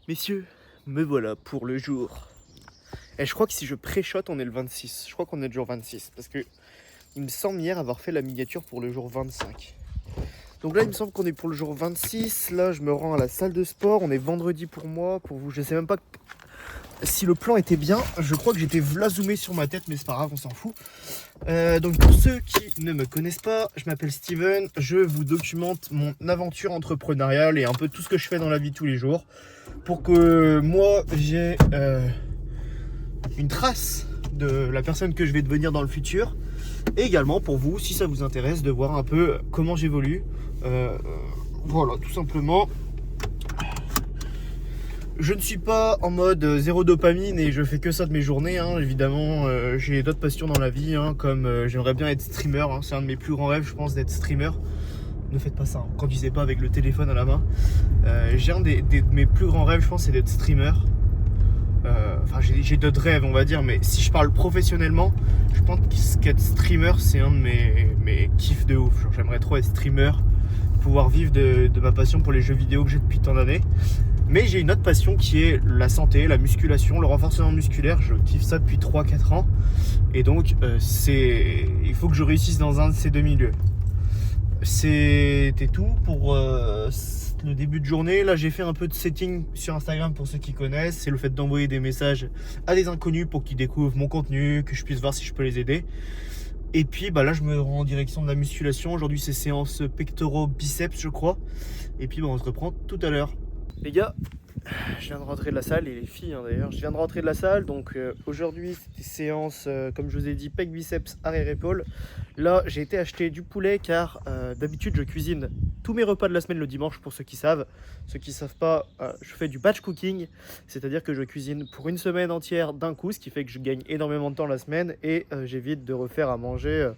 Messieurs, me voilà pour le jour. Et je crois que si je pré-shot, on est le 26. Je crois qu'on est le jour 26. Parce que il me semble hier avoir fait la miniature pour le jour 25. Donc là, il me semble qu'on est pour le jour 26. Là, je me rends à la salle de sport. On est vendredi pour moi. Pour vous, je sais même pas si le plan était bien. Je crois que j'étais vlazoomé sur ma tête, mais c'est pas grave, on s'en fout. Donc pour ceux qui ne me connaissent pas, je m'appelle Steven. Je vous documente mon aventure entrepreneuriale et un peu tout ce que je fais dans la vie tous les jours. Pour que moi, j'ai une trace de la personne que je vais devenir dans le futur. Et également pour vous, si ça vous intéresse, de voir un peu comment j'évolue. Voilà, tout simplement. Je ne suis pas en mode zéro dopamine et je fais que ça de mes journées. Évidemment, j'ai d'autres passions dans la vie, comme j'aimerais bien être streamer. C'est un de mes plus grands rêves, je pense, d'être streamer. Ne faites pas ça, conduisez pas avec le téléphone à la main. J'ai un de mes plus grands rêves, je pense, c'est d'être streamer. Enfin, j'ai d'autres rêves, on va dire, mais si je parle professionnellement, je pense qu'être streamer, c'est un de mes kiffs de ouf. Genre, j'aimerais trop être streamer, pouvoir vivre de ma passion pour les jeux vidéo que j'ai depuis tant d'années. Mais j'ai une autre passion qui est la santé, la musculation, le renforcement musculaire. Je kiffe ça depuis 3-4 ans. Et donc, il faut que je réussisse dans un de ces deux milieux. C'était tout pour le début de journée. Là, j'ai fait un peu de setting sur Instagram pour ceux qui connaissent. C'est le fait d'envoyer des messages à des inconnus pour qu'ils découvrent mon contenu, que je puisse voir si je peux les aider. Et puis là, je me rends en direction de la musculation. Aujourd'hui, c'est séance pectoraux biceps, je crois. Et puis on se reprend tout à l'heure. Les gars, je viens de rentrer de la salle, et les filles d'ailleurs, je viens de rentrer de la salle, donc aujourd'hui c'était séance, comme je vous ai dit, pec biceps, arrière épaule. Là j'ai été acheter du poulet car d'habitude je cuisine tous mes repas de la semaine le dimanche pour ceux qui savent. Ceux qui savent pas, je fais du batch cooking, c'est-à-dire que je cuisine pour une semaine entière d'un coup, ce qui fait que je gagne énormément de temps la semaine et j'évite de refaire à manger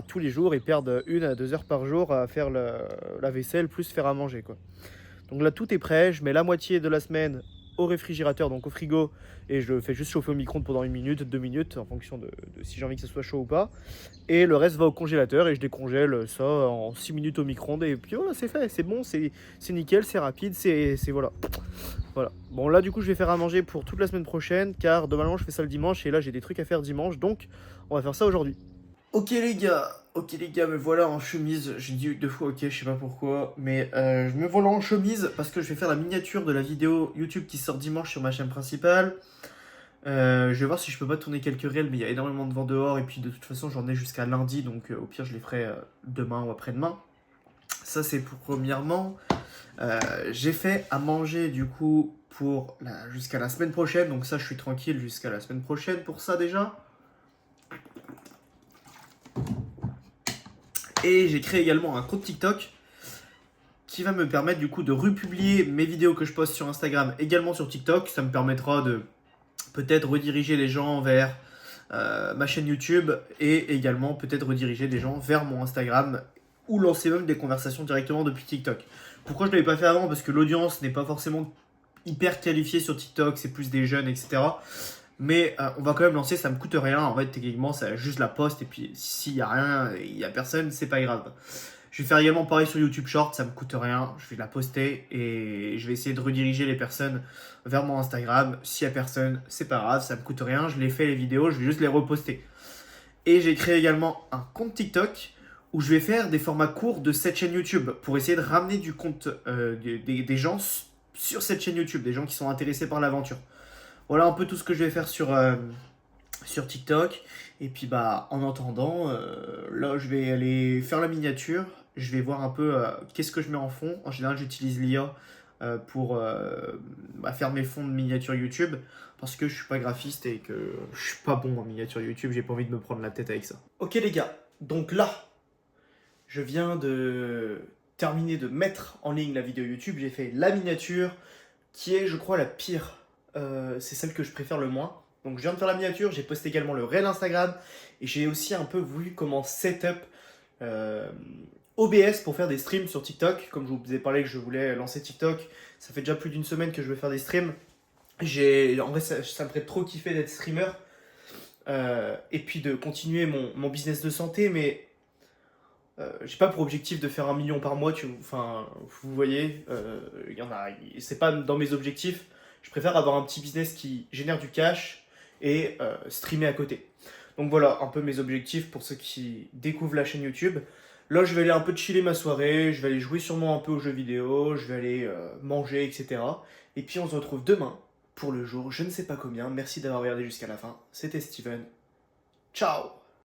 tous les jours et perdre 1 à 2 heures par jour à faire la vaisselle plus faire à manger quoi. Donc là, tout est prêt. Je mets la moitié de la semaine au réfrigérateur, donc au frigo, et je le fais juste chauffer au micro-ondes pendant 1 minute, 2 minutes, en fonction de si j'ai envie que ce soit chaud ou pas. Et le reste va au congélateur et je décongèle ça en 6 minutes au micro-ondes. Et puis voilà, c'est fait, c'est bon, c'est nickel, c'est rapide, c'est voilà. Voilà. Bon, là, du coup, je vais faire à manger pour toute la semaine prochaine, car normalement, je fais ça le dimanche, et là, j'ai des trucs à faire dimanche, donc on va faire ça aujourd'hui. Ok les gars, me voilà en chemise. J'ai dit 2 fois ok, je sais pas pourquoi, mais je me voilà en chemise parce que je vais faire la miniature de la vidéo YouTube qui sort dimanche sur ma chaîne principale. Je vais voir si je peux pas tourner quelques réels, mais il y a énormément de vent dehors et puis de toute façon j'en ai jusqu'à lundi, donc au pire je les ferai demain ou après-demain. Ça c'est pour premièrement. J'ai fait à manger du coup pour jusqu'à la semaine prochaine, donc ça je suis tranquille jusqu'à la semaine prochaine pour ça déjà. Et j'ai créé également un compte TikTok qui va me permettre du coup de republier mes vidéos que je poste sur Instagram également sur TikTok. Ça me permettra de peut-être rediriger les gens vers ma chaîne YouTube et également peut-être rediriger des gens vers mon Instagram ou lancer même des conversations directement depuis TikTok. Pourquoi je ne l'avais pas fait avant? Parce que l'audience n'est pas forcément hyper qualifiée sur TikTok, c'est plus des jeunes, etc. Mais on va quand même lancer, ça me coûte rien. En fait, techniquement, c'est juste la poste. Et puis, s'il n'y a rien, il n'y a personne, c'est pas grave. Je vais faire également pareil sur YouTube Short, ça me coûte rien. Je vais la poster et je vais essayer de rediriger les personnes vers mon Instagram. S'il n'y a personne, c'est pas grave, ça me coûte rien. Je les fais les vidéos, je vais juste les reposter. Et j'ai créé également un compte TikTok où je vais faire des formats courts de cette chaîne YouTube pour essayer de ramener du compte des gens sur cette chaîne YouTube, des gens qui sont intéressés par l'aventure. Voilà un peu tout ce que je vais faire sur TikTok. Et puis en attendant, là je vais aller faire la miniature. Je vais voir un peu qu'est-ce que je mets en fond. En général j'utilise l'IA pour faire mes fonds de miniature YouTube. Parce que je suis pas graphiste et que je suis pas bon en miniature YouTube. J'ai pas envie de me prendre la tête avec ça. Ok les gars, donc là, je viens de terminer de mettre en ligne la vidéo YouTube. J'ai fait la miniature qui est je crois la pire. C'est celle que je préfère le moins. Donc je viens de faire la miniature, j'ai posté également le réel Instagram et j'ai aussi un peu voulu comment setup OBS pour faire des streams sur TikTok. Comme je vous ai parlé que je voulais lancer TikTok, ça fait déjà plus d'1 semaine que je veux faire des streams. En vrai, ça me ferait trop kiffer d'être streamer et puis de continuer mon business de santé, mais J'ai pas pour objectif de faire 1 million par mois, enfin, vous voyez, il y en a, c'est pas dans mes objectifs. Je préfère avoir un petit business qui génère du cash et streamer à côté. Donc voilà, un peu mes objectifs pour ceux qui découvrent la chaîne YouTube. Là, je vais aller un peu chiller ma soirée, je vais aller jouer sûrement un peu aux jeux vidéo, je vais aller manger, etc. Et puis on se retrouve demain pour le jour, je ne sais pas combien. Merci d'avoir regardé jusqu'à la fin. C'était Steven. Ciao!